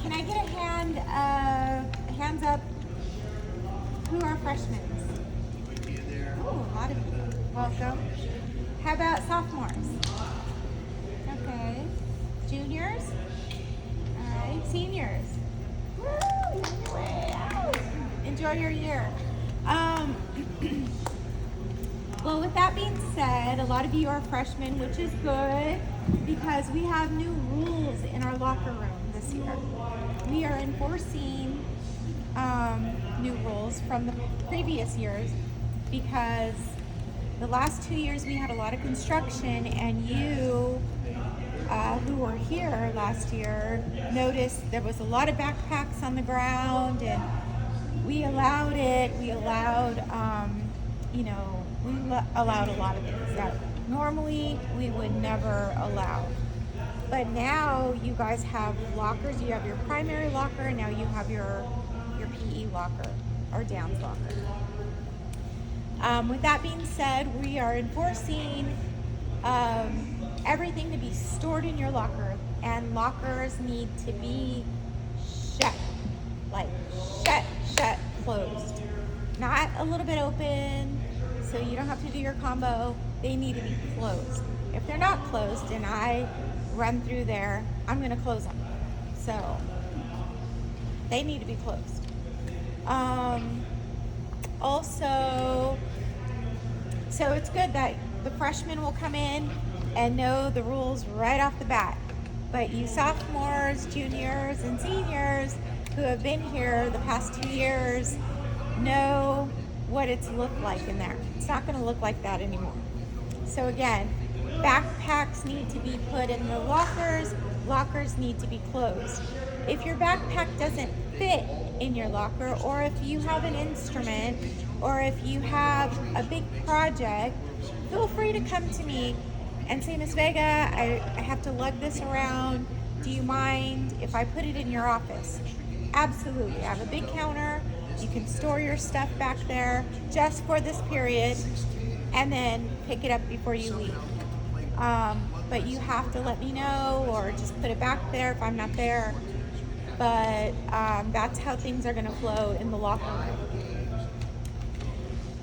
Can I get a hands up? Who are freshmen? Oh, a lot of you. Welcome. How about sophomores? Okay. Juniors? All right. Seniors? Woo! You're on your way out. Enjoy your year. Well, with that being said, a lot of you are freshmen, which is good because we have new rules in our locker room this year. We are enforcing new rules from the previous years because the last 2 years we had a lot of construction, and you who were here last year noticed there was a lot of backpacks on the ground, and we allowed it. We allowed, allowed a lot of things that normally we would never allow. But now you guys have lockers. You have your primary locker, and now you have your PE locker or dance locker. With that being said, we are enforcing everything to be stored in your locker, and lockers need to be shut, like shut, closed. Not a little bit open, so you don't have to do your combo. They need to be closed. If they're not closed and I run through there, I'm gonna close them. So they need to be closed. Also, so it's good that the freshmen will come in and know the rules right off the bat. But you sophomores, juniors, and seniors who have been here the past 2 years know what it's looked like in there. It's not going to look like that anymore. So again, backpacks need to be put in the lockers. Lockers need to be closed. If your backpack doesn't fit in your locker, or if you have an instrument, or if you have a big project, feel free to come to me and say, Miss Vega, I have to lug this around. Do you mind if I put it in your office? Absolutely. I have a big counter. You can store your stuff back there just for this period and then pick it up before you leave. But you have to let me know, or just put it back there if I'm not there. But that's how things are going to flow in the locker room.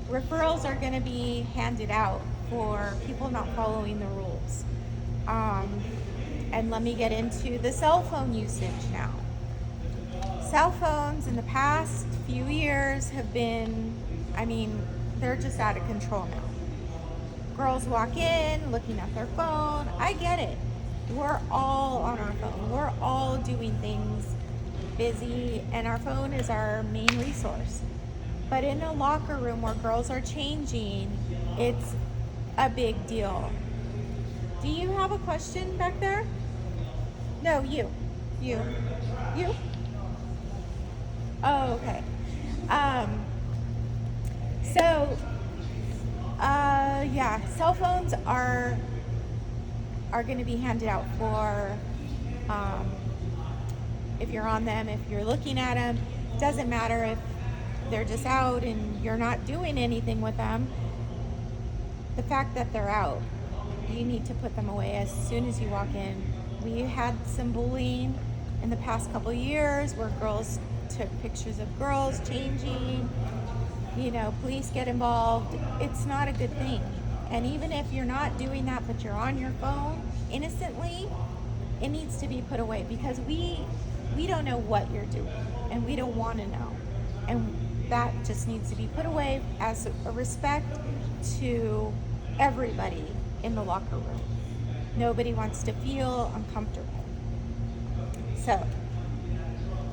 Referrals are going to be handed out for people not following the rules. And let me get into the cell phone usage now. Cell phones in the past few years have been, they're just out of control now. Girls walk in looking at their phone. I get it. We're all on our phone. We're all doing things busy, and our phone is our main resource. But in a locker room where girls are changing, it's a big deal. Do you have a question back there? No, you. Oh, okay. Cell phones are going to be handed out for if you're on them, if you're looking at them. Doesn't matter if they're just out and you're not doing anything with them. The fact that they're out, you need to put them away as soon as you walk in. We had some bullying in the past couple years where girls took pictures of girls changing. Police get involved. It's not a good thing. And even if you're not doing that, but you're on your phone innocently, it needs to be put away, because we don't know what you're doing, and we don't want to know. And that just needs to be put away as a respect to everybody in the locker room. Nobody wants to feel uncomfortable. So,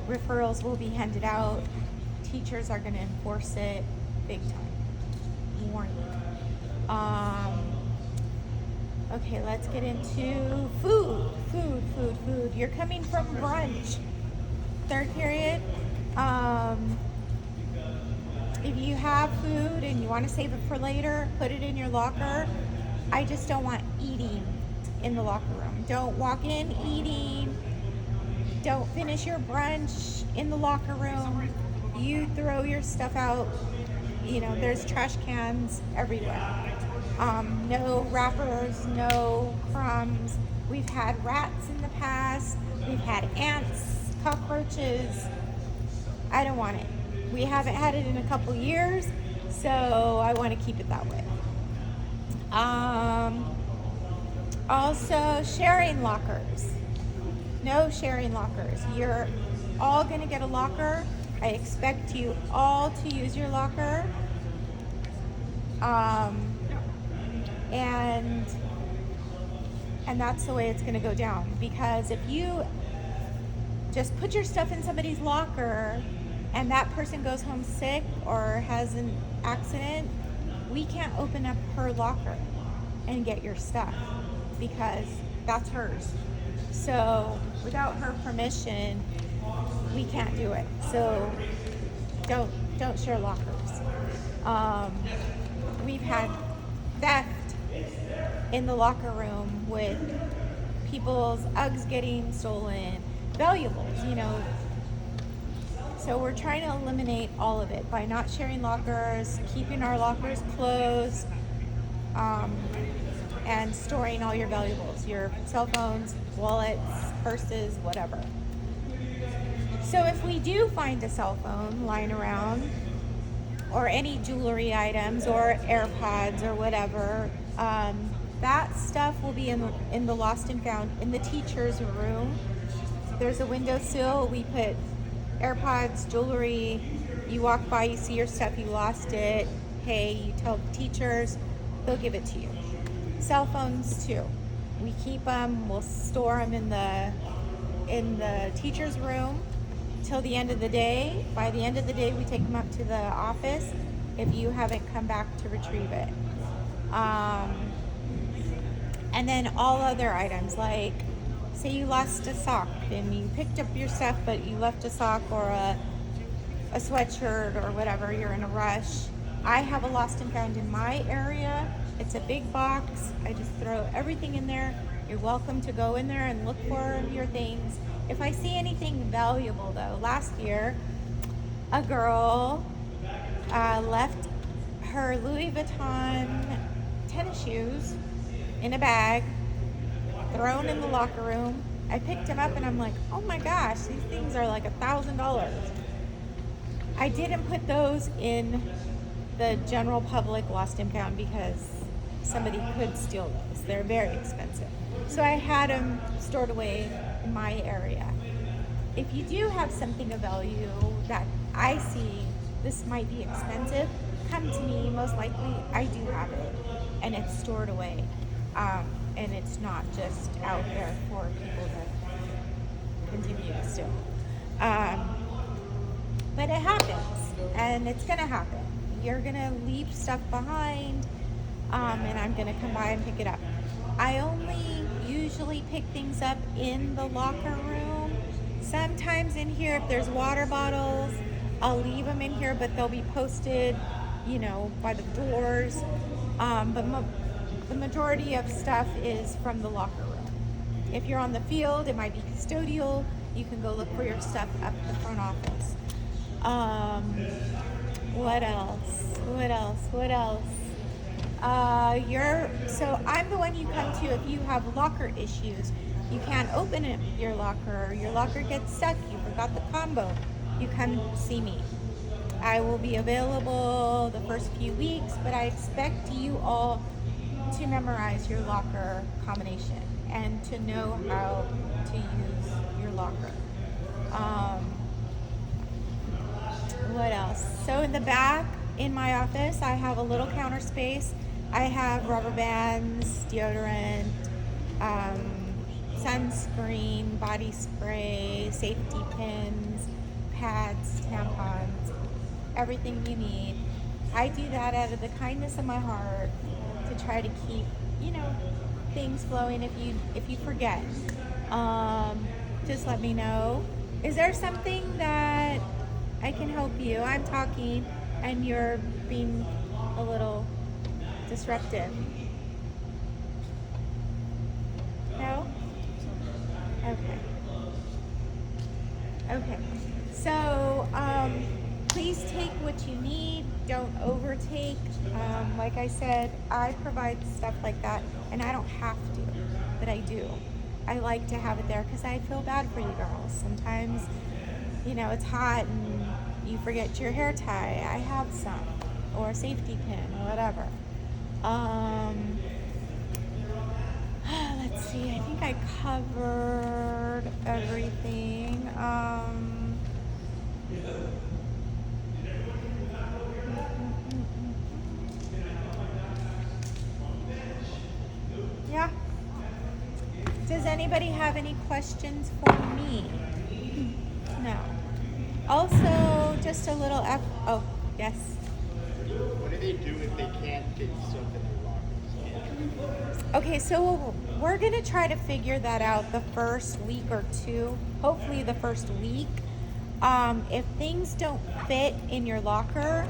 referrals will be handed out. Teachers are going to enforce it big time. Warning. Okay, let's get into food. You're coming from brunch. Third period. If you have food and you want to save it for later, put it in your locker. I just don't want eating in the locker room. Don't walk in eating. Don't finish your brunch in the locker room. You throw your stuff out. There's trash cans everywhere. No wrappers, no crumbs. We've had rats in the past. We've had ants cockroaches, I don't want it. We haven't had it in a couple years, so I want to keep it that way. Also, sharing lockers. No sharing lockers. You're all going to get a locker. I expect you all to use your locker. And that's the way it's going to go down. Because if you just put your stuff in somebody's locker and that person goes home sick or has an accident, we can't open up her locker and get your stuff because that's hers. So without her permission, we can't do it. So don't share lockers. We've had theft in the locker room with people's Uggs getting stolen, valuables, So we're trying to eliminate all of it by not sharing lockers, keeping our lockers closed, and storing all your valuables, your cell phones, wallets, purses, whatever. So if we do find a cell phone lying around, or any jewelry items, or AirPods, or whatever, that stuff will be in the lost and found in the teacher's room. There's a windowsill. We put AirPods, jewelry. You walk by, you see your stuff, you lost it. Hey, you tell the teachers, they'll give it to you. Cell phones too. We keep them. We'll store them in the teacher's room till the end of the day. By the end of the day, we take them up to the office if you haven't come back to retrieve it. And then all other items, like say you lost a sock and you picked up your stuff but you left a sock or a sweatshirt or whatever, you're in a rush. I have a lost and found in my area. It's a big box. I just throw everything in there. You're welcome to go in there and look for your things. If I see anything valuable though, last year a girl left her Louis Vuitton tennis shoes in a bag, thrown in the locker room. I picked them up and I'm like, oh my gosh, these things are like $1,000. I didn't put those in the general public lost and found because somebody could steal those. They're very expensive. So I had them stored away in my area. If you do have something of value that I see this might be expensive, come to me. Most likely I do have it and it's stored away. And it's not just out there for people to continue to steal. But it happens, and it's gonna happen. You're gonna leave stuff behind, and I'm gonna come by and pick it up. I only usually pick things up in the locker room. Sometimes in here, if there's water bottles, I'll leave them in here, but they'll be posted, by the doors. But the majority of stuff is from the locker room. If you're on the field, it might be custodial. You can go look for your stuff up at the front office. What else? So I'm the one you come to if you have locker issues. You can't open your locker gets stuck, you forgot the combo. You come see me. I will be available the first few weeks, but I expect you all to memorize your locker combination and to know how to use your locker. What else? So in the back, in my office, I have a little counter space. I have rubber bands, deodorant, sunscreen, body spray, safety pins, pads, tampons, everything you need. I do that out of the kindness of my heart to try to keep, things flowing. If you forget, just let me know. Is there something that I can help you? I'm talking and you're being a little disruptive. No? Okay. So, please take what you need. Don't overtake. Like I said, I provide stuff like that, and I don't have to, but I do. I like to have it there because I feel bad for you girls. Sometimes, it's hot and you forget your hair tie. I have some, or a safety pin, or whatever. Let's see, I think I covered everything. Yeah. Does anybody have any questions for me? No. Also, just a little oh, yes. What do they do if they can't get stuff in their lockers? Okay, so we're going to try to figure that out the first week or two, hopefully the first week. If things don't fit in your locker,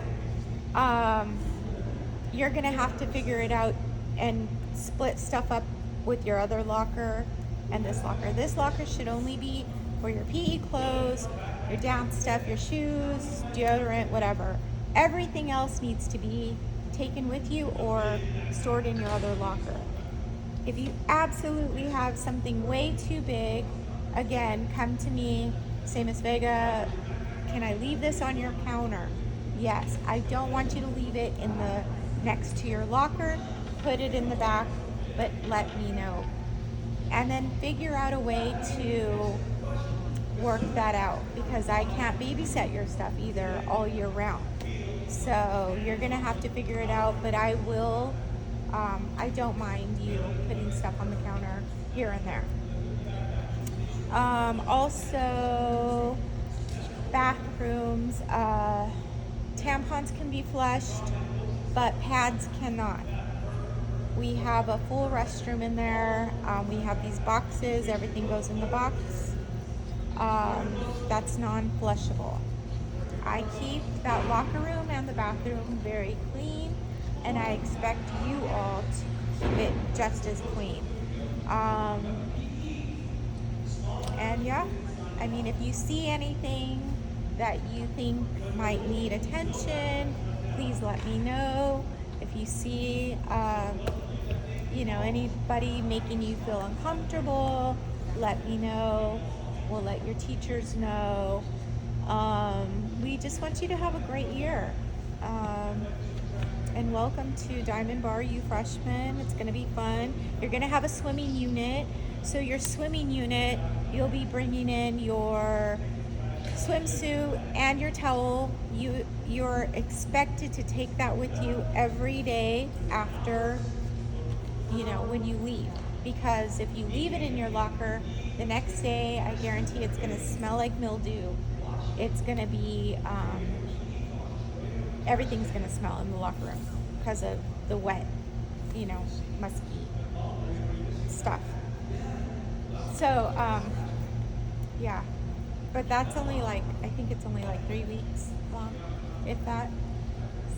you're going to have to figure it out and split stuff up with your other locker and this locker. This locker should only be for your PE clothes, your down stuff, your shoes, deodorant, whatever. Everything else needs to be taken with you or stored in your other locker. If you absolutely have something way too big, again, come to me, say, Miss Vega, can I leave this on your counter? Yes, I don't want you to leave it in the next to your locker. Put it in the back, but let me know. And then figure out a way to work that out, because I can't babysit your stuff either all year round. So you're gonna have to figure it out, but I will. I don't mind you putting stuff on the counter here and there. Also, bathrooms, tampons can be flushed, but pads cannot. We have a full restroom in there. We have these boxes. Everything goes in the box. That's non-flushable. I keep that locker room and the bathroom very clean, and I expect you all to keep it just as clean. And yeah, I mean, if you see anything that you think might need attention, please let me know. If you see, anybody making you feel uncomfortable, let me know. We'll let your teachers know. We just want you to have a great year. And welcome to Diamond Bar, you freshmen. It's going to be fun. You're going to have a swimming unit. So your swimming unit, you'll be bringing in your swimsuit and your towel. You're expected to take that with you every day after, when you leave. Because if you leave it in your locker, the next day, I guarantee it's going to smell like mildew. It's going to be, everything's going to smell in the locker room because of the wet, musky stuff. So, yeah. But that's only I think it's only 3 weeks long, if that.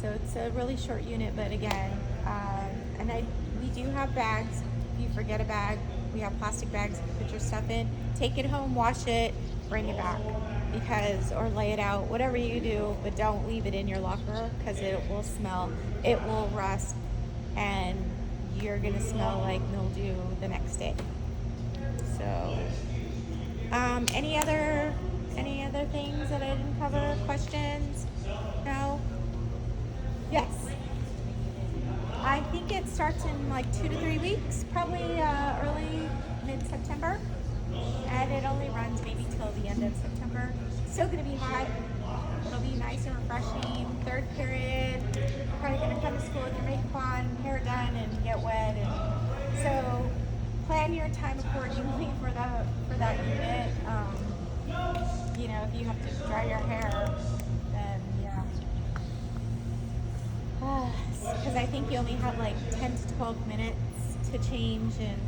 So it's a really short unit, but again, we do have bags. If you forget a bag, we have plastic bags you can put your stuff in. Take it home, wash it, bring it back. Or lay it out, whatever you do, but don't leave it in your locker because it will smell, it will rust, and you're gonna smell like mildew the next day. So, any other things that I didn't cover? Questions? No? Yes. I think it starts in 2 to 3 weeks, probably early mid-September, and it only runs maybe till the end of September. Still gonna be hot. It'll be nice and refreshing. Third period, probably gonna come to school with your makeup on, hair done, and get wet. And so plan your time accordingly for that unit. If you have to dry your hair, then yeah. Because I think you only have 10 to 12 minutes to change and